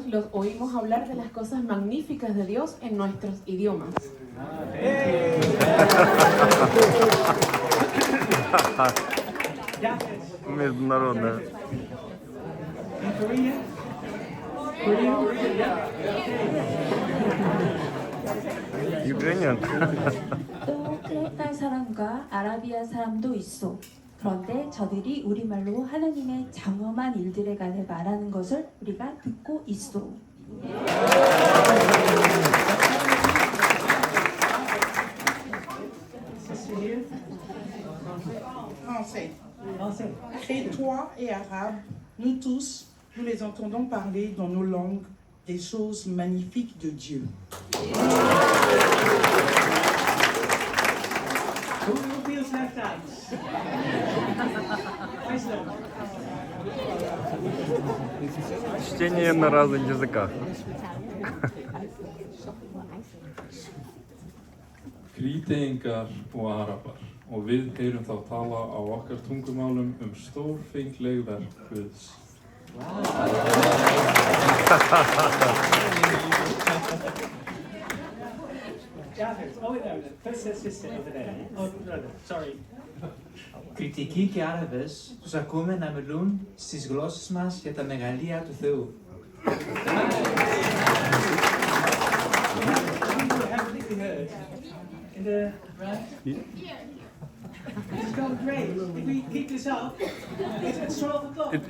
los oímos hablar de las cosas magníficas de Dios en nuestros idiomas. Международная. Ukrainian. 또 크레타 사람과 아라비아 사람도 있어. 그런데 저들이 우리말로 하나님의 장엄한 일들에 관해 말하는 것을 우리가 듣고 있어. Français. Et toi et arabe, nous tous, nous les entendons parler dans nos langues des choses magnifiques de Dieu. Who feels left out? Чтение на разных языках. Krítegingar og Arabar og við heyrum þá tala á okkar tungumálum stórfengleg verk Guðs. Κριτική και Άραβες τους ακούμε να μιλούν στις γλώσσες μας για τα μεγαλεία του Θεού.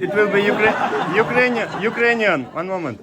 It will be Ukrainian. One moment.